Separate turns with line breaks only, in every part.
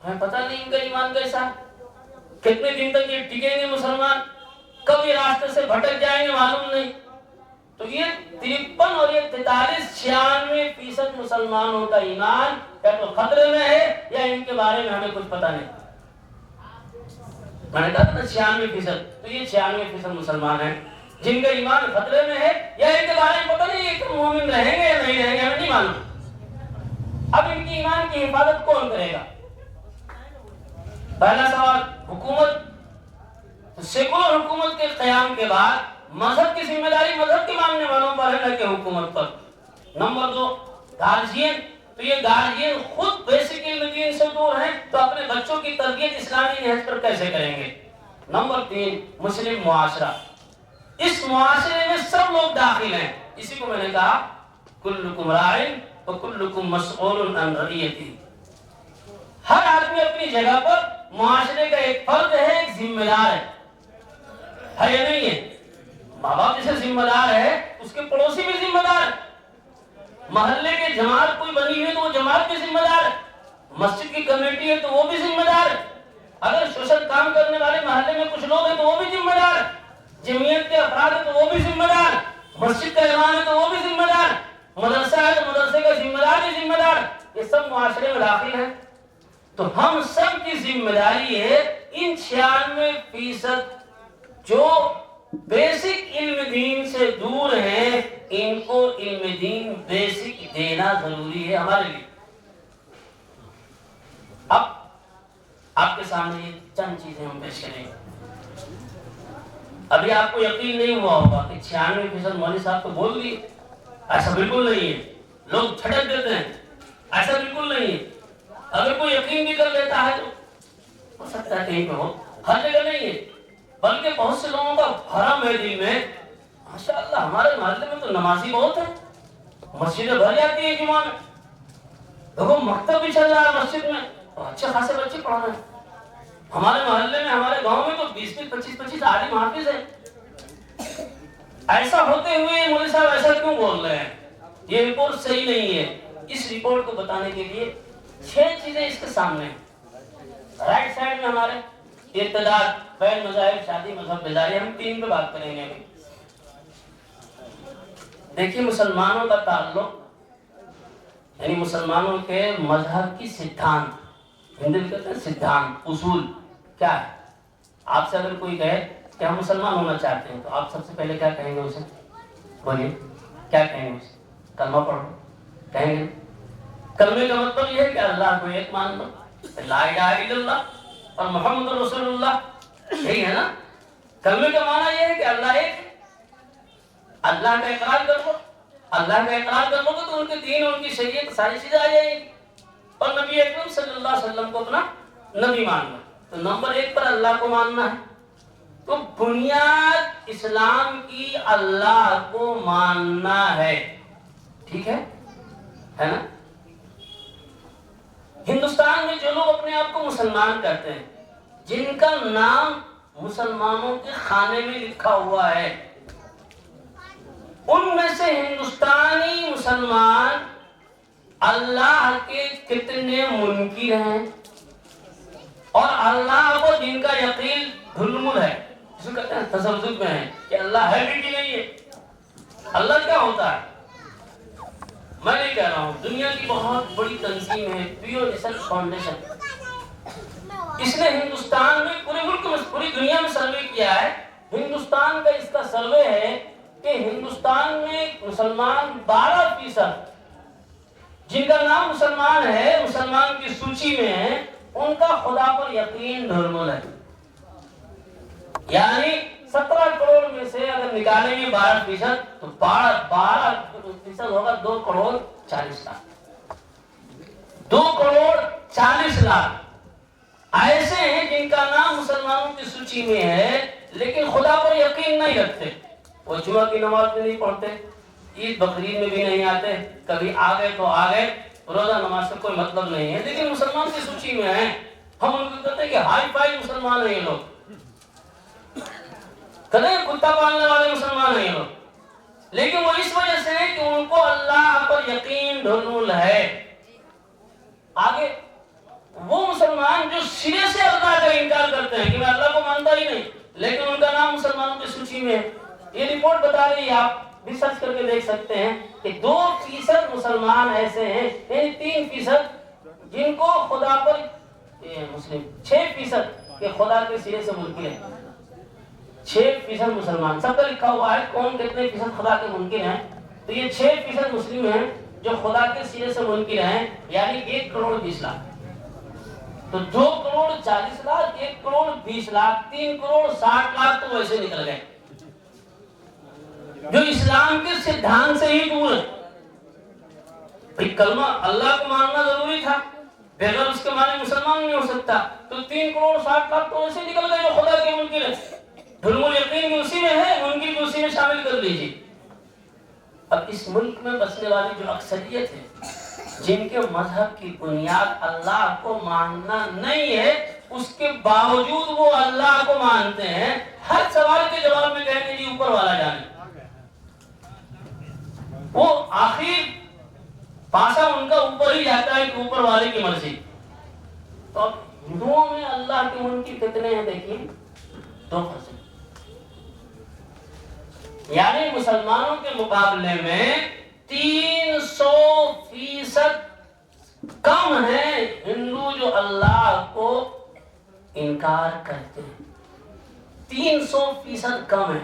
ہمیں پتہ نہیں ان کا ایمان کیسا، کتنے دن تک یہ ٹکیں گے مسلمان، کب یہ راستے سے بھٹک جائیں گے معلوم نہیں۔ تو یہ 53 اور یہ 43 96% مسلمانوں کا ایمان یا تو خطرے میں ہے یا ان کے بارے میں ہمیں کچھ پتہ نہیں۔ میں نے کہا تھا 96%، تو یہ 96% مسلمان ہیں جن کا ایمان خطرے میں ہے یا ان کے بارے میں پتہ نہیں ہے کہ مومن رہیں گے یا نہیں رہیں گے، ہمیں نہیں معلوم۔ اب ان کی ایمان کی حفاظت کون کرے گا؟ پہلا سوال حکومت، سیکولر حکومت کے قیام کے بعد مذہب کی ذمہ داری مذہب کے ماننے والوں پر ہے نہ کہ حکومت پر۔ نمبر 2 گارجین، تو یہ گارجین خود بیسک علم دین سے دور ہیں تو اپنے بچوں کی تربیت اسلامی نہج پر کیسے کریں گے؟ نمبر 3 مسلم معاشرہ، اس معاشرے میں سب لوگ داخل ہیں، اسی کو میں نے کہا کلکم راعٍ وکلکم مسئول عن رعیتہ، ہر آدمی اپنی جگہ پر معاشرے کا ایک فرد ہے، ایک ذمہ دار ہے یا نہیں ہے؟ ماں باپ جیسے ذمہ دار ہے اس کے پڑوسی بھی ذمہ دار ہے، محلے کے جماعت کوئی بنی ہوئی تو وہ جماعت بھی ذمہ دار ہے، مسجد کی کمیٹی ہے تو وہ بھی ذمہ دار ہے، اگر سوشل کام کرنے والے محلے میں کچھ لوگ ہیں تو وہ بھی ذمہ دار ہے، جمعیت کے افراد ہیں تو وہ بھی ذمہ دار، مسجد کا امام ہے تو وہ بھی ذمہ دار، مدرسہ ہے تو مدرسے کا ذمہ دار بھی ذمہ دار، یہ سب معاشرے میں داخل ہیں۔ تو ہم سب کی ذمہ داری ہے ان 96% جو بیسک علم دین سے دور ہیں ان کو علم دین بیسک دینا ضروری ہے ہمارے لیے۔ اب آپ کے سامنے چند چیزیں ہم پیش کریں گے۔ ابھی آپ کو یقین نہیں ہوا ہوگا کہ 96% مولوی صاحب تو بول دیے، ایسا بالکل نہیں ہے، لوگ چھٹک دیتے ہیں، ایسا بالکل نہیں ہے۔ اگر کوئی یقین بھی کر لیتا ہے تو ہو سکتا ہے کہیں پہ ہو، ہر جگہ نہیں ہے، بلکہ بہت سے لوگوں کا بھرم ہے دل میں، ماشاءاللہ ہمارے محلے میں تو نمازی بہت ہیں، مسجدیں بھر جاتی ہیں جمعہ میں، دیکھو مکتب بھی چل رہا ہے مسجد میں، اچھے خاصے بچے پڑھ رہے ہیں، ہمارے محلے میں ہمارے گاؤں میں تو 20-25 عالم حافظ ہیں۔ ایسا ہوتے ہوئے مولوی صاحب ایسا کیوں بول رہے ہیں؟ یہ رپورٹ صحیح نہیں ہے۔ اس رپورٹ کو بتانے کے لیے 6 چیزیں اس کے سامنے ہیں۔ رائٹ سائڈ میں ہمارے ارتداد، بین مذاہب، شادی، مذہب بیداری، ہم 3 پہ بات کریں گے ابھی۔ دیکھیے مسلمانوں کا تعلق یعنی مسلمانوں کے مذہب کی سدھانت، ہندی میں کہتے ہیں سدھانت، اصول کیا ہے؟ آپ سے اگر کوئی کہے کہ ہم مسلمان ہونا چاہتے ہیں تو آپ سب سے پہلے کیا کہیں گے اسے؟ بولیے کیا کہیں گے اسے؟ کلمہ پڑھو کہیں گے؟ کلمے کا مطلب یہ ہے کہ اللہ کو ایک مان لو، لا الہ الا اللہ اور محمد رسول اللہ، یہی ہے نا؟ کلمے کا معنی یہ ہے کہ اللہ ایک، اللہ کا اقرار کر لو، اللہ کا اقرار کر لو گے تو ان کے دین اور ان کی شریعت ساری چیزیں آ جائیں گی، اور نبی اکرم صلی اللہ علیہ وسلم کو اپنا نبی ماننا۔ تو نمبر 1 پر اللہ کو ماننا ہے، تو بنیاد اسلام کی اللہ کو ماننا ہے، ٹھیک ہے نا؟ ہندوستان میں جو لوگ اپنے آپ کو مسلمان کہتے ہیں، جن کا نام مسلمانوں کے خانے میں لکھا ہوا ہے، ان میں سے ہندوستانی مسلمان اللہ کے کتنے منکر ہیں، اور اللہ کو جن کا یقین دھلمل ہے، جس کو کہتے ہیں تذبذب میں ہے کہ اللہ ہے بھی کہ نہیں ہے، اللہ کیا ہوتا ہے؟ میں نہیں کہہ رہا ہوں، دنیا کی بہت بڑی تنظیم ہے پیو ریسرچ فاؤنڈیشن، اس نے ہندوستان میں پورے ملک میں پوری دنیا میں سروے کیا ہے۔ ہندوستان کا اس کا سروے ہے کہ ہندوستان میں مسلمان 12% جن کا نام مسلمان ہے، مسلمان کی سوچی میں ہے، ان کا خدا پر یقین دھلمل ہے، یعنی 17 کروڑ میں سے اگر نکالیں گے 12% تو 12% ہوگا 2 کروڑ 40 لاکھ، 2 کروڑ 40 لاکھ ایسے ہیں جن کا نام مسلمانوں کی سوچی میں ہے لیکن خدا پر یقین نہیں رکھتے، وہ جمعہ کی نماز میں نہیں پڑھتے، عید بقرعید میں بھی نہیں آتے، کبھی آ گئے تو آ گئے، روزہ نماز سے کوئی مطلب نہیں ہے، لیکن مسلمان کی سوچی میں ہیں۔ ہم ان کو کہتے ہیں کہ ہائی فائی مسلمان ہیں یہ لوگ، کہتے ہیں کتا پالنے والے مسلمان ہیں یہ لوگ، لیکن وہ اس وجہ سے کہ ان کو اللہ پر یقین دھلمل ہے۔ آگے وہ مسلمان مسلمان جو سرے سے اللہ کا انکار کرتے ہیں کہ میں اللہ کو مانتا ہی نہیں، لیکن ان کا نام مسلمانوں کی سوچی میں ہے. یہ رپورٹ بتا رہی ہے، آپ بھی سرچ کر کے دیکھ سکتے ہیں کہ 2% مسلمان ایسے ہیں، یعنی 3% جن کو خدا پر مسلم، 6% کہ خدا کے سرے سے منکر ہیں. 6% مسلمان، سب کا لکھا ہوا ہے کون کتنے فیصد خدا کے منکر ہیں. تو یہ 6% مسلم ہیں جو خدا کے سرے سے منکر ہیں، یعنی 1 کروڑ 20 لاکھ. تو 2 کروڑ 40 لاکھ، 1 کروڑ 20 لاکھ، 3 کروڑ 60 لاکھ تو ویسے نکل گئے جو اسلام کے سدھانت سے ہی دور ہے. کلمہ اللہ کو ماننا ضروری تھا، بغیر اس کے معنی مسلمان نہیں ہو سکتا. تو 3 کروڑ 60 لاکھ تو ویسے نکل گئے جو خدا کے منکر ہیں. علم الیقین بھی اسی میں ہے، منکر بھی اسی میں شامل کر لیجیے. اب اس ملک میں بسنے والی جو اکثریت ہے جن کے مذہب کی بنیاد اللہ کو ماننا نہیں ہے، اس کے باوجود وہ اللہ کو مانتے ہیں. ہر سوال کے جواب میں کہیں گے جی اوپر والا جانے. وہ آخر پاسا ان کا اوپر ہی جاتا ہے کہ اوپر والے کی مرضی. تو اب ہندوؤں میں اللہ کے منکر کتنے ہیں دیکھیے، 2%. یعنی مسلمانوں کے مقابلے میں 300% کم ہے ہندو جو اللہ کو انکار کرتے ہیں. 300% کم ہے،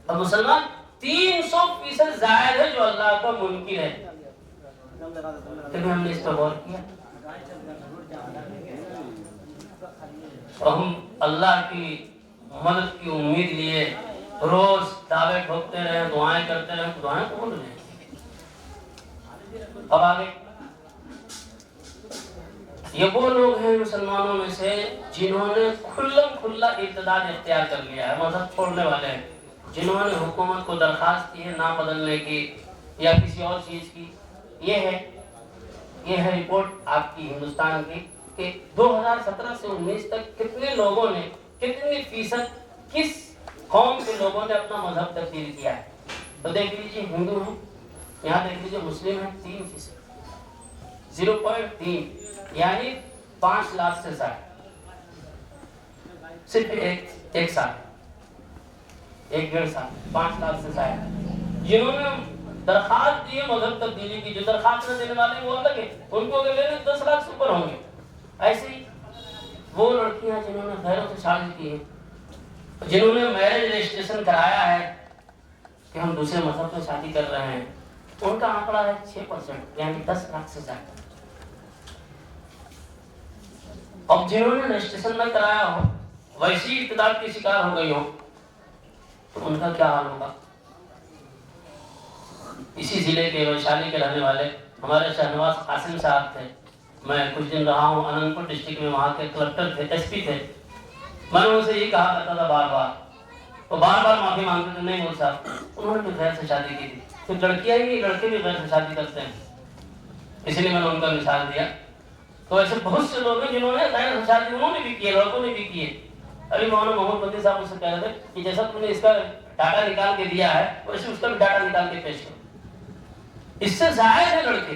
اور مسلمان 300% زائد ہے جو اللہ کا منکر ہے. کبھی ہم نے اس پر غور کیا؟ اور ہم اللہ کی مدد کی امید لیے روز دعوے ٹھوکتے رہے، دعائیں کرتے رہے، دعائیں قبول رہے. اب آگے یہ وہ لوگ ہیں مسلمانوں میں سے جنہوں نے کھلم کھلا ارتداد اختیار کر لیا ہے، مذہب چھوڑنے والے ہیں، جنہوں نے حکومت کو درخواست کی ہے نام بدلنے کی یا کسی اور چیز کی. یہ ہے رپورٹ آپ کی ہندوستان کی کہ 2017 سے 19 تک کتنے لوگوں نے، کتنی فیصد کس قوم کے لوگوں نے اپنا مذہب تبدیل کیا ہے. تو دیکھ لیجیے ہندو ہیں، یہاں دیکھ لیجیے مسلم ہیں 3%، 0.3 یعنی 5 لاکھ سے زائد. صرف ایک سال، 1.5 سال، 5 لاکھ سے زائد جنہوں نے درخواست دی ہے مذہب تبدیلی کی. جو درخواست نہ دینے والے وہ الگ ہے، ان کو اگر لینے 10 لاکھ سے اوپر ہوں گے. ایسے ہی وہ لڑکیاں جنہوں نے غیروں سے شادی کی ہے، جنہوں نے میرج رجسٹریشن کرایا ہے کہ ہم دوسرے مذہب سے شادی کر رہے ہیں، ان کا آنکڑا ہے 6% یعنی 10 لاکھ سے زیادہ. اب جنہوں نے رجسٹریشن نہ کرایا ہو، ویسی ارتداد کی شکار ہو گئی ہو، تو ان کا کیا حال ہوگا؟ اسی ضلع کے ویشالی کے رہنے والے ہمارے شہنواز قاسم صاحب تھے. میں کچھ دن رہا ہوں اننت پور ڈسٹرکٹ میں، وہاں کے کلکٹر تھے، ایس پی تھے. میں نے ان سے یہ کہا کرتا تھا بار بار، وہ بار بار معافی مانگتے تھے، نہیں مول صاحب انہوں نے بھی غیر سے شادی کی تھی. تو لڑکیاں ہی لڑکے بھی غیر سے شادی کرتے ہیں، اس لیے میں نے ان کا مثال دیا. تو ایسے بہت سے لوگ ہیں جنہوں نے غیر سے شادی انہوں نے بھی کی ہے، لڑکوں نے بھی کی ہے. ابھی مولانا محمد بندی صاحب مجھ سے کہہ رہے تھے کہ جیسا تم نے اس کا ڈاٹا نکال کے دیا ہے ویسے اس کا بھی ڈاٹا نکال کے پیش کرو. اس سے زائد ہے لڑکے،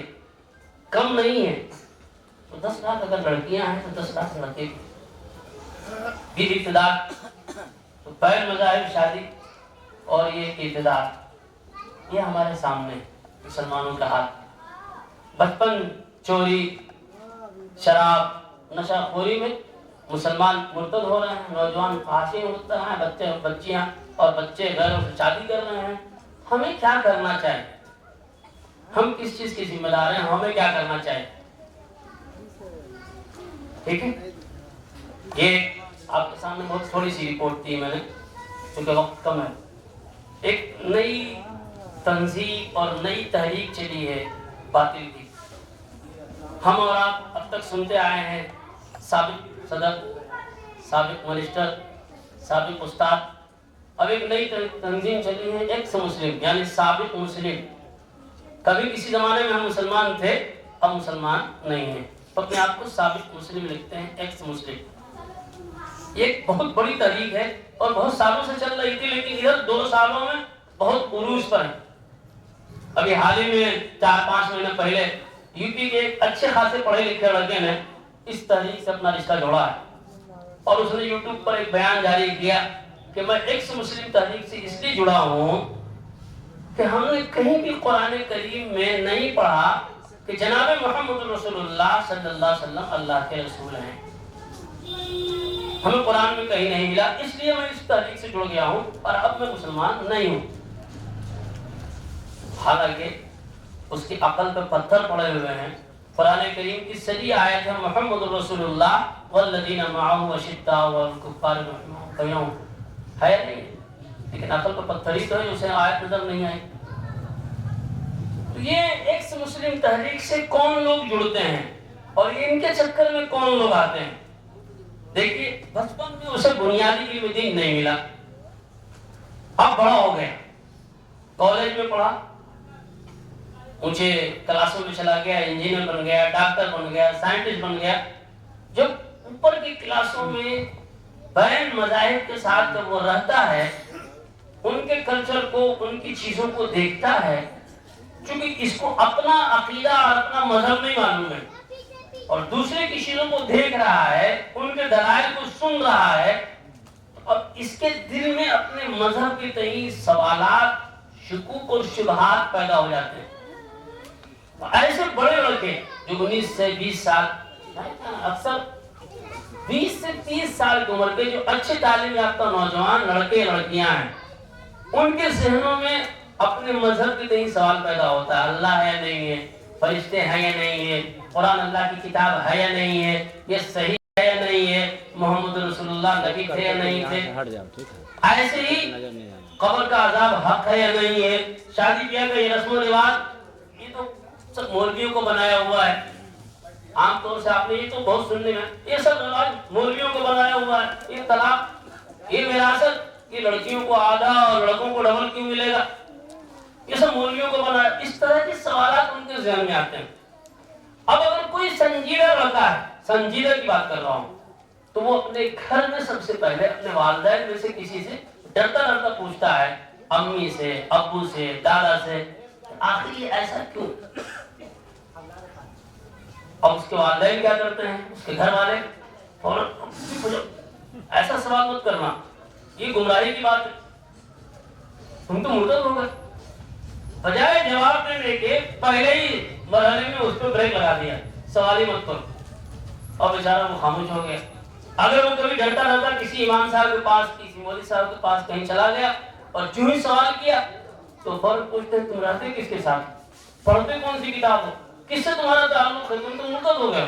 کم نہیں ہے. تو 10 لاکھ اگر لڑکیاں ہیں تو 10 لاکھ لڑکے بھی ارتداد. تو غیر مذاہب شادی اور یہ ارتداد، یہ ہمارے سامنے مسلمانوں کا حال. بچپن چوری، شراب، نشہ خوری میں مسلمان مرتد ہو رہے ہیں، نوجوان فحاشی ہوتا ہے، بچے بچیاں اور بچے غیروں سے شادی کر رہے ہیں. ہمیں کیا کرنا چاہیے؟ ہم کس چیز کی ذمہ دار ہیں؟ ہمیں کیا کرنا چاہیے؟ ٹھیک ہے، یہ آپ کے سامنے بہت تھوڑی سی رپورٹ تھی میں نے، کیونکہ وقت کم ہے. ایک نئی تنظیم اور نئی تحریک چلی ہے باطل کی. ہم اور آپ اب تک سنتے آئے ہیں سابق صدر، سابق منسٹر، سابق استاد. اب ایک نئی تنظیم چلی ہے ایکس مسلم، یعنی سابق مسلم. کبھی کسی زمانے میں ہم مسلمان تھے، اب مسلمان نہیں ہیں، اپنے آپ کو سابق مسلم لکھتے ہیں، ایکس مسلم. یہ ایک بہت بڑی تحریک ہے اور بہت سالوں سے چل رہی تھی، لیکن ادھر 2 سالوں میں بہت عروج پر ہے. ابھی حال ہی میں 4-5 مہینے پہلے یو پی کے ایک اچھے خاصے پڑھے لکھے لڑکے نے اس تحریک سے اپنا رشتہ جوڑا ہے اور اس نے یوٹیوب پر ایک بیان جاری کیا کہ میں ایکس مسلم تحریک سے اس لیے جڑا ہوں کہ ہم نے کہیں بھی قرآن کریم میں نہیں پڑھا کہ جناب محمد رسول اللہ صلی اللہ علیہ وسلم اللہ کے رسول ہیں. ہمیں قرآن میں کہیں نہیں ملا, اس لیے میں اس تحریک سے جڑ گیا ہوں اور اب میں مسلمان نہیں ہوں. حالانکہ اس کی عقل پہ پتھر پڑے ہوئے ہیں. قرآن کریم کی صحیح آیت ہے محمد رسول اللہ والذین معه اشداء والکفار رحماء ہے نہیں, لیکن عقل پہ پتھر ہی تو ہے, اسے آیت نظر نہیں آئی. تو یہ ایکس مسلم تحریک سے کون لوگ جڑتے ہیں اور ان کے چکر میں کون لوگ آتے ہیں. دیکھیے بچپن میں اسے بنیادی علم دین نہیں ملا, اب بڑا ہو گیا, کالج میں پڑھا, اونچے کلاسوں میں چلا گیا, انجینئر بن گیا, ڈاکٹر بن گیا, سائنٹسٹ بن گیا. جب اوپر کی کلاسوں میں بین مذاہب کے ساتھ جب وہ رہتا ہے, ان کے کلچر کو, ان کی چیزوں کو دیکھتا ہے, چونکہ اس کو اپنا عقیدہ اور اپنا مذہب نہیں معلوم ہے اور دوسرے کی چیزوں کو دیکھ رہا ہے, ان کے دلائل کو سن رہا ہے, اور اس کے دل میں اپنے مذہب کے تئیں سوالات, شکوک اور شبہات پیدا ہو جاتے ہیں. ایسے بڑے لڑکے جو 19 سے 20 سال, اکثر 20 سے 30 سال کی عمر کے جو اچھے تعلیم یافتہ نوجوان لڑکے لڑکیاں ہیں, ان کے ذہنوں میں اپنے مذہب کے تئیں سوال پیدا ہوتا ہے. اللہ ہے یا نہیں ہے, فرشتے ہیں یا نہیں ہے, قرآن اللہ کی کتاب ہے یا نہیں ہے, یہ صحیح ہے یا نہیں ہے, محمد رسول اللہ نبی تھے یا نہیں تھے. ایسے ہی قبر کا عذاب حق ہے یا نہیں ہے, شادی بیاہ کا یہ رسم و رواج یہ تو سب مولویوں کو بنایا ہوا ہے. عام طور سے آپ نے یہ تو بہت سننے میں, یہ سب رواج مولویوں کو بنایا ہوا ہے. یہ طلاق, یہ وراثت, یہ لڑکیوں کو آدھا اور لڑکوں کو ڈبل کیوں ملے گا, یہ سب مولویوں کو بنایا. اس طرح کے سوالات ان کے ذہن میں آتے ہیں. اب اگر کوئی سنجیدہ لڑکا ہے, سنجیدہ کی بات کر رہا ہوں, تو وہ اپنے گھر میں سب سے پہلے اپنے والدین میں سے کسی سے ڈرتا ڈرتا پوچھتا ہے, امی سے, ابو سے, دادا سے, آخر یہ ایسا کیوں. اور اس کے والدین کیا کرتے ہیں, اس کے گھر والے, اور ایسا سوال مت کرنا, یہ گمراہی کی بات ہے, تم تو مرتد ہو گئے. بجائے جواب دینے کے پہلے ہی مرحلے میں اس پہ بریک لگا دیا, سوال ہی مت کرو, اور بیچارہ وہ خاموش ہو گیا. اگر وہ کبھی ڈرتا ڈرتا کسی امام صاحب کے پاس, کسی مولوی صاحب کے پاس کہیں چلا گیا اور جو ہی سوال کیا تو فوراً پوچھتے تم رہتے کس کے ساتھ, پڑھتے کون سی کتاب ہو, کس سے تمہارا تعلق ہے, تم تو مرتد ہو گئے.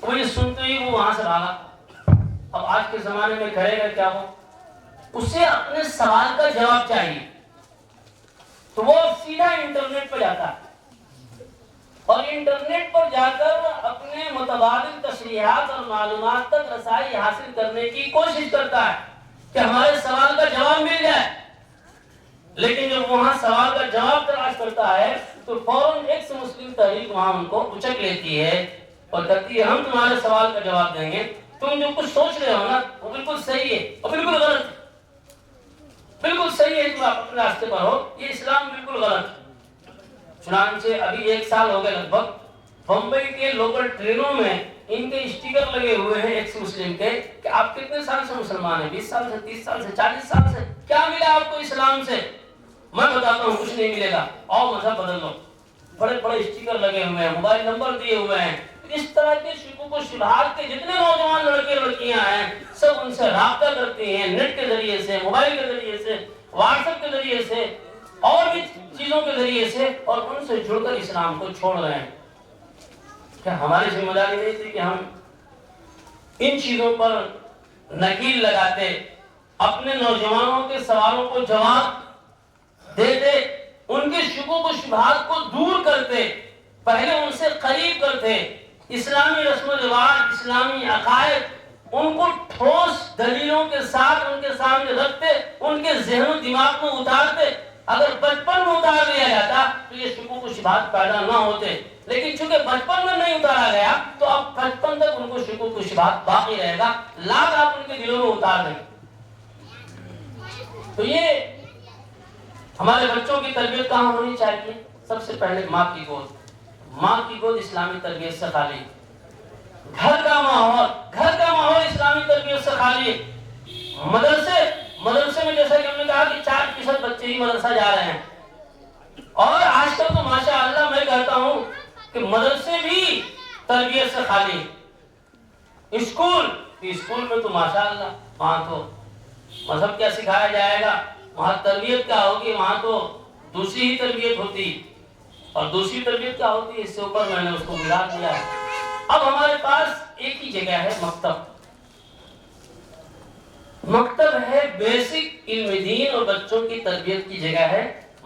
وہ یہ سنتے ہی وہ وہاں سے بھاگا. اب آج کے زمانے میں کرے گا کیا, وہ اسے اپنے سوال کا جواب چاہیے, تو وہ سیدھا انٹرنیٹ پہ جاتا ہے اور انٹرنیٹ پر جا کر اپنے متبادل تشریحات اور معلومات تک رسائی حاصل کرنے کی کوشش کرتا ہے کہ ہمارے سوال کا جواب مل جائے. لیکن جب وہاں سوال کا جواب تلاش کرتا ہے تو فوراً ایکس مسلم تحریک وہاں ان کو اچک لیتی ہے اور کہتی ہے ہم تمہارے سوال کا جواب دیں گے, تم جو کچھ سوچ رہے ہو نا وہ بالکل صحیح ہے اور بالکل غلط ہے. بالکل صحیح ہے, تم آپ اپنے راستے پر ہو, یہ اسلام بالکل غلط ہے. چنانچہ ابھی 1 سال ہو گئے لگ بھگ, بمبئی کے لوکل ٹرینوں میں ان کے اسٹیکر لگے ہوئے ہیں ایکس مسلم کے کہ آپ کتنے سال سے مسلمان ہیں, 20 سال سے, 30 سال سے, 40 سال سے, کیا ملا آپ کو اسلام سے. میں بتاتا ہوں کچھ نہیں ملے گا, آؤ مذہب بدل لو. بڑے بڑے اسٹیکر لگے ہوئے ہیں, موبائل نمبر دیے ہوئے ہیں. اس طرح کے شکوک و شبہات کے جتنے نوجوان لڑکے لڑکیاں ہیں سب ان سے رابطہ کرتے ہیں, نیٹ کے ذریعے سے, موبائل کے ذریعے سے, واٹس ایپ کے ذریعے سے, اور بھی چیزوں کے ذریعے سے, اور ان سے جڑ کر اسلام کو چھوڑ رہے ہیں. کیا ہماری ذمہ داری نہیں تھی کہ ہم ان چیزوں پر نکیل لگاتے, اپنے نوجوانوں کے سوالوں کو جواب دیتے, ان کے شکوک و شبہات کو دور کرتے, پہلے ان سے قریب کرتے, اسلامی رسم و رواج, اسلامی عقائد ان کو ٹھوس دلیلوں کے ساتھ ان کے سامنے رکھتے, ان کے ذہن و دماغ میں اتارتے. اگر بچپن میں اتار دیا جاتا تو یہ شکوک و شبہات پیدا نہ ہوتے, لیکن چونکہ بچپن میں نہیں اتارا گیا تو اب بچپن تک ان کو شکوک و شبہات باقی رہے گا, لاکھ آپ ان کے دلوں میں اتار دیں. تو یہ ہمارے بچوں کی تربیت کہاں ہونی چاہیے, سب سے پہلے ماں کی گود. ماں کی گود اسلامی تربیت سے خالی. کا ماحول، گھر کا ماحول اسلامی تربیت سے خالی ہے۔ مدرسے میں جیسا کہ ہم نے کہا کہ 4% بچے ہی مدرسہ جا رہے ہیں، اور آج کل تو ماشاء اللہ میں کہتا ہوں کہ مدرسے بھی تربیت سے خالی ہیں۔ اسکول میں تو ماشاء اللہ وہاں تو مذہب کیا سکھایا جائے گا، وہاں تربیت کیا ہوگی، وہاں تو دوسری ہی تربیت ہوتی، اور دوسری تربیت کیا ہوتی ہے اس سے اوپر میں نے اس کو ملا دیا ہے۔ اب ہمارے پاس ایک ہی جگہ ہے، مکتب ہے، بیسک علم دین اور بچوں کی تربیت کی جگہ ہے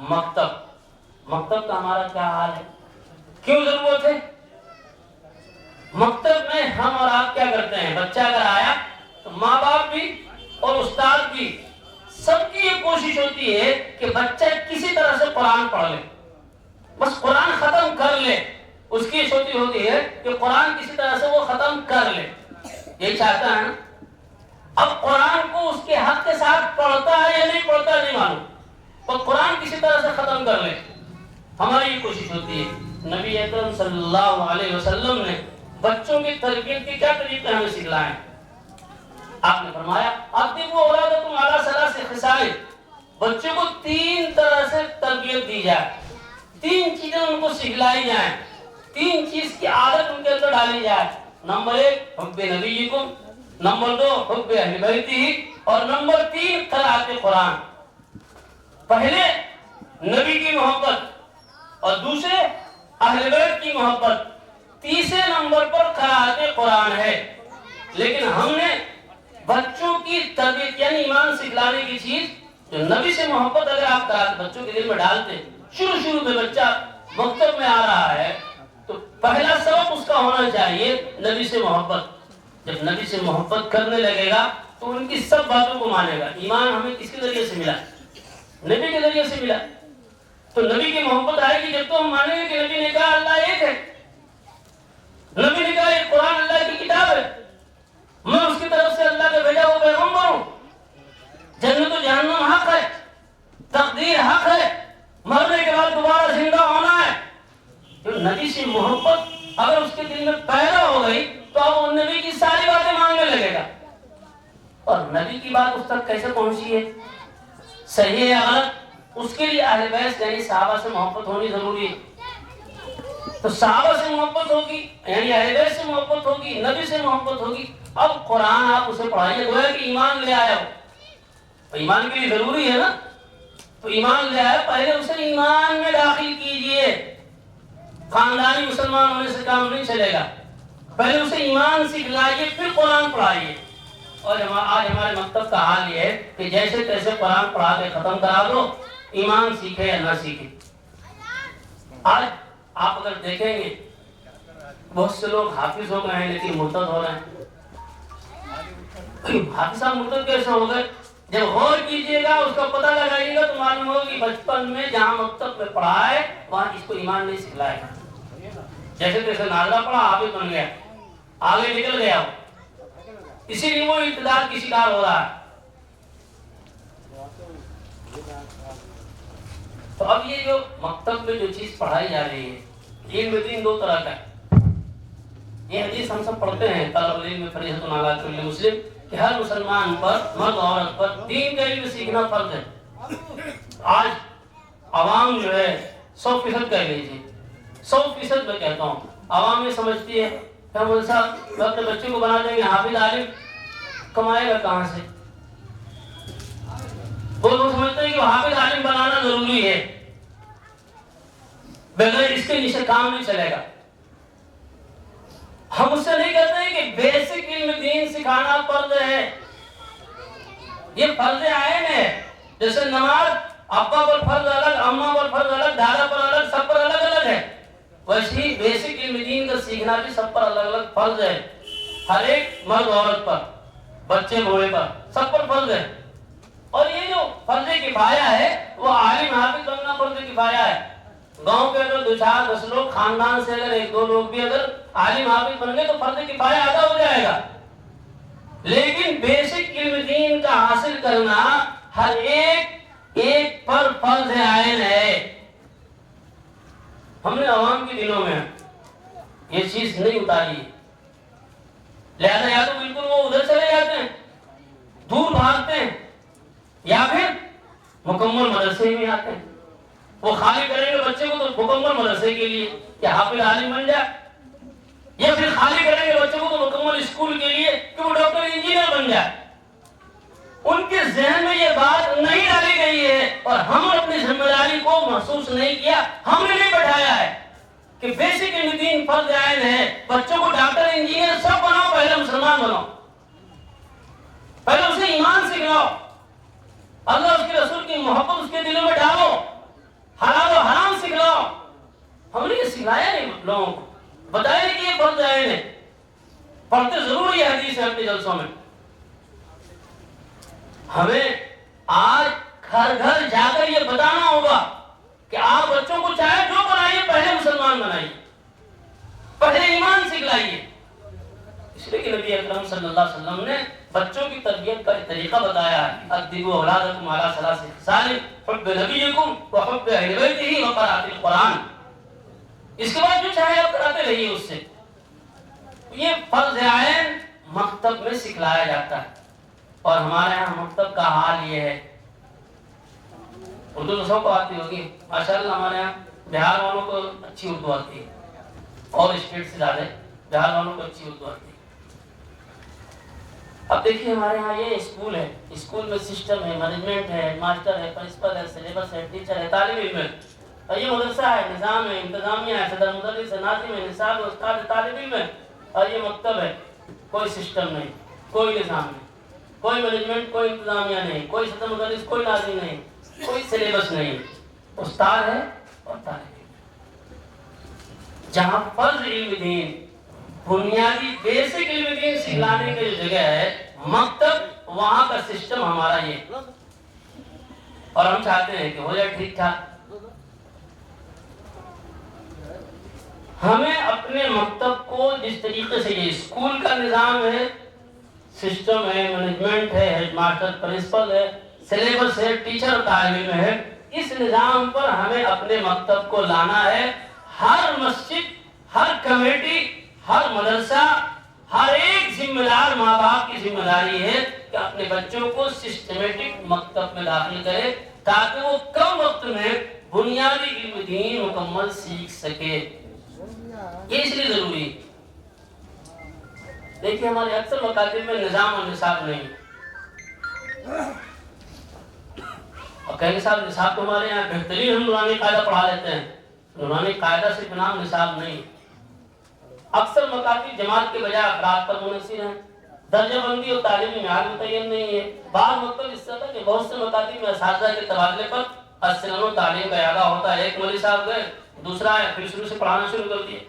مکتب کا ہمارا کیا حال ہے، کیوں ضرورت ہے؟ مکتب میں ہم اور آپ کیا کرتے ہیں؟ بچہ اگر آیا تو ماں باپ بھی اور استاد بھی سب کی یہ کوشش ہوتی ہے کہ بچہ کسی طرح سے قرآن پڑھ لے، بس قرآن ختم کر لے، اس کی سوچ ہوتی ہے کہ قرآن کسی طرح سے وہ ختم کر لے، یہی چاہتا ہے نا۔ اب قرآن کو اس کے حق کے ساتھ پڑھتا ہے یا نہیں پڑھتا ہے نہیں معلوم، اور قرآن کسی طرح سے ختم کر لے، ہماری یہ کوشش ہوتی ہے۔ نبی اکرم صلی اللہ علیہ وسلم نے بچوں کی تربیت کے کیا طریقے ہمیں سکھلائے؟ آپ نے فرمایا اَدِّبُوا أَوْلَادَكُمْ عَلَىٰ ثَلَاثِ خِصَالٍ، بچوں کو 3 طرح سے تربیت دی جائے، 3 چیزیں ان کو سکھلائی جائیں، 3 چیز کی عادت ان کے اندر ڈالی جائے۔ نمبر 1 حب نبیکم، نمبر 2 حب اہل بیتہ، اور نمبر 3 قراءت قرآن۔ پہلے نبی کی محبت اور دوسرے اہل بیت کی محبت، تیسرے نمبر پر قراءت قرآن ہے۔ لیکن ہم نے بچوں کی تربیت یعنی ایمان سکھلانے کی چیز جو نبی سے محبت اگر آپ بچوں کے دل میں ڈالتے، شروع میں بچہ مکتب میں آ رہا ہے تو پہلا سبب اس کا ہونا چاہیے نبی سے محبت۔ جب نبی سے محبت کرنے لگے گا تو ان کی سب باتوں کو مانے گا۔ ایمان ہمیں کس کے ذریعے سے ملا؟ نبی کے ذریعے سے ملا، تو نبی کی محبت آئے گی جب تو ہم مانیں گے کہ نبی نے کہا اللہ ایک ہے، نبی نے کہا یہ قرآن اللہ کی کتاب ہے، میں اس کی طرف سے اللہ کا بھیجا ہوا پیغمبر ہوں، جنت و جہنم حق ہے، تقدیر حق ہے، مرنے کے بعد دوبارہ زندہ ہونا ہے۔ جو نبی سے محبت اگر اس کے دل میں پیدا ہو گئی تو اب وہ نبی کی ساری باتیں مانگنے لگے گا۔ اور نبی کی بات اس تک کیسے پہنچی ہے، صحیح ہے یا غلط، اس کے لیے اہل بیت یعنی صحابہ سے محبت ہونی ضروری ہے۔ تو صحابہ سے محبت ہوگی یعنی اہل بیت سے محبت ہوگی، نبی سے محبت ہوگی۔ اب قرآن آپ اسے پڑھائیے، گویا کہ ایمان لے آیا ہو، تو ایمان کے لیے ضروری ہے نا، تو ایمان لے آیا، پہلے اسے ایمان میں داخل کیجئے۔ خاندانی مسلمان ہونے سے کام نہیں چلے گا، پہلے اسے ایمان سکھلائیے پھر قرآن پڑھائیے۔ اور آج ہمارے مکتب کا حال یہ ہے کہ جیسے تیسے قرآن پڑھا کے ختم کرا دو، ایمان سیکھے یا نہ سیکھے۔ آج آپ اگر دیکھیں گے بہت سے لوگ حافظ ہو گئے ہیں لیکن مرتد ہو رہے ہیں۔ حافظ صاحب مرتد کیسے ہو گئے؟ جب غور کیجئے گا، اس کا پتہ لگائیے گا تو معلوم ہوگا کہ بچپن میں جہاں مکتب میں پڑھا ہے وہاں اس کو ایمان نہیں سکھلایا گا۔ جیسے تیسے نازلہ پڑھا، حافظ بن گیا، آگے نکل گیا وہ، اسی لیے وہ ابتداء کی شکار ہو رہا ہے۔ تو اب یہ جو مکتب میں جو چیز پڑھائی جا رہی ہے، علم دین 2 طرح کا ہے۔ یہ حدیث ہم سب پڑھتے ہیں، طالب العلم فریضۃ علی کل مسلم، کہ ہر مسلمان پر، مرد عورت پر دین کا علم سیکھنا فرض ہے۔ آج عوام جو ہے 100% کہہ لیجیے، 100% میں کہتا ہوں، عوام یہ سمجھتی ہے کہ ہم صاحب اپنے بچے کو بنا دیں گے حافظ عالم، کمائے گا کہاں سے؟ وہ لوگ سمجھتے ہیں کہ حافظ عالم بنانا ضروری ہے، بغیر اس کے نیچے کام نہیں چلے گا۔ ہم اس سے نہیں کہتے ہیں کہ بیسک علم دین سکھانا فرض ہے، یہ فرض عین ہے۔ جیسے نماز ابا پر فرض الگ، اماں پر فرض الگ، دادا پر الگ، سب پر الگ الگ ہے، ویسے ہی بیسک علم دین کا سیکھنا بھی سب پر الگ الگ فرض ہے۔ ہر ایک مرد عورت پر، بچے بوڑھے پر، سب پر فرض ہے۔ اور یہ جو فرض کفایہ ہے وہ عالم حافظ بننا فرض کفایہ ہے۔ گاؤں کے اگر 2-4-10 لوگ، خاندان سے اگر 1-2 لوگ بھی اگر عالم حافظ بن گئے تو فرض کفایہ ادا ہو جائے گا۔ لیکن بیسک علم دین کا حاصل کرنا ہر ایک پر فرض عین ہے۔ ہم نے عوام کے دلوں میں یہ چیز نہیں اتاری، لہذا یا تو بالکل وہ ادھر چلے جاتے ہیں، دور بھاگتے ہیں، یا پھر مکمل مدرسے میں آتے ہیں۔ وہ خالی کریں گے بچے کو تو مکمل مدرسے کے لیے کہ حافظ عالم بن جائے، یا پھر خالی کریں گے بچے کو تو مکمل اسکول کے لیے کہ وہ ڈاکٹر انجینئر بن جائے۔ ان کے ذہن میں یہ بات نہیں ڈالی گئی ہے اور ہم اپنی ذمہ داری کو محسوس نہیں کیا، ہم نے نہیں بٹھایا ہے کہ بیسک علم دین فرض عین ہے، بچوں کو ڈاکٹر انجینئر سب بناؤ، پہلے مسلمان بناؤ، پہلے اسے ایمان سکھلاؤ، اللہ اس کے رسول کی محبت اس کے دلوں میں ڈالو، حلال و حرام سکھلاؤ۔ ہم نے یہ سکھلایا نہیں لوگوں کو، بتایا نہیں کہ یہ فرض عین ہے۔ پڑھتے ضرور یہ حدیث ہے اپنے جلسوں میں۔ ہمیں آج گھر گھر جا کر یہ بتانا ہوگا کہ آپ بچوں کو چاہے جو بنائیے پہلے مسلمان بنائیے، پہلے ایمان سکھلائیے۔ اس لیے کہ نبی اکرم صلی اللہ علیہ وسلم نے بچوں کی تربیت کا ایک طریقہ بتایا ہے، ادبوا اولادکم علی ثلاث خصال، حب نبیکم وحب اہل بیتہ وقراءۃ القرآن۔ اس کے بعد جو چاہے آپ کراتے رہیے اس سے۔ یہ فرض عین مکتب میں سکھلایا جاتا ہے، اور ہمارے یہاں مکتب کا حال یہ ہے، اردو تو سب کو آتی ہوگی ماشاءاللہ، ہمارے یہاں بہار والوں کو اچھی اردو آتی ہے، اور اسٹیٹ سے زیادہ بہار والوں کو اچھی اردو آتی ہے۔ اب دیکھیے ہمارے یہاں یہ اسکول ہے، اسکول میں سسٹم ہے، مینجمنٹ ہے، ماسٹر ہے، پرنسپل ہے، سلیبس ہے، ٹیچر ہے، طالب علم ہے، اور یہ مدرسہ ہے، نظام ہے، انتظامیہ ہے، صدر مدرس ہے، ناظم ہے، نصاب ہے، استاد ہے، طالب علم ہے، اور یہ مکتب ہے۔ کوئی سسٹم نہیں، کوئی نظام نہیں، کوئی مینجمنٹ، کوئی انتظامیہ نہیں، کوئی صدر مدرس، کوئی ناظم نہیں، کوئی سلیبس نہیں، استاد ہے اور طالب علم۔ جہاں فرض علم دین، بنیادی بیسک علم دین سکھلانے کی جو جگہ ہے مکتب، وہاں کا سسٹم ہمارا یہ، اور ہم چاہتے ہیں کہ ہو جائے ٹھیک ٹھاک۔ ہمیں اپنے مکتب کو جس طریقے سے یہ اسکول کا نظام ہے، سسٹم ہے، مینجمنٹ ہے، ہیڈ ماسٹر، پرنسپل ہے، سلیبس ہے، ٹیچر اور طالب علم ہے، اس نظام پر ہمیں اپنے مکتب کو لانا ہے۔ ہر مسجد، ہر کمیٹی، ہر مدرسہ، ہر ایک ذمہ دار ماں باپ کی ذمہ داری ہے کہ اپنے بچوں کو سسٹمیٹک مکتب میں داخل کرے تاکہ وہ کم وقت میں بنیادی علم دین مکمل سیکھ سکے۔ یہ اس لیے ضروری ہے۔ دیکھیے ہمارے اکثر مکاتب میں نظام اور نصاب نہیں، اور کہیں صاحب نصاب تو ہمارے یہاں بہترین ہم نورانی قاعدہ پڑھا لیتے ہیں، نورانی قاعدہ صرف نام، نصاب نہیں۔ اکثر مکاتب جماعت کے بجائے افراد پر منحصر ہیں، درجہ بندی اور تعلیمی معیار متعین نہیں ہے۔ بعض مکتب اس طرح کہ بہت سے مکاتب میں اساتذہ کے تبادلے پر السنن و تعلیم کا اعادہ ہوتا ہے۔ ایک مولوی صاحب گئے، دوسرا آیا پھر شروع سے پڑھانا شروع کر دیے،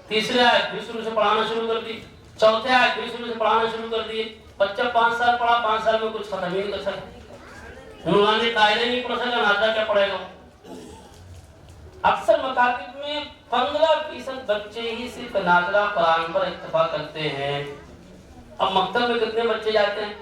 تیسرے آئے پھر شروع سے پڑھانا شروع کر دیے، چوتھے آئے پھر شروع سے پڑھانا شروع کر دیے۔ بچہ 5 سال پڑھا، 5 سال میں کچھ ختم ہی نہیں کر سکتا، نورانی قاعدے نہیں پڑھ سکا، نازلہ کیا پڑھے گا۔ اکثر مکاتب میں 15% بچے ہی صرف نازلہ قرآن پر اکتفا کرتے ہیں۔ اب مکتب میں کتنے بچے جاتے ہیں؟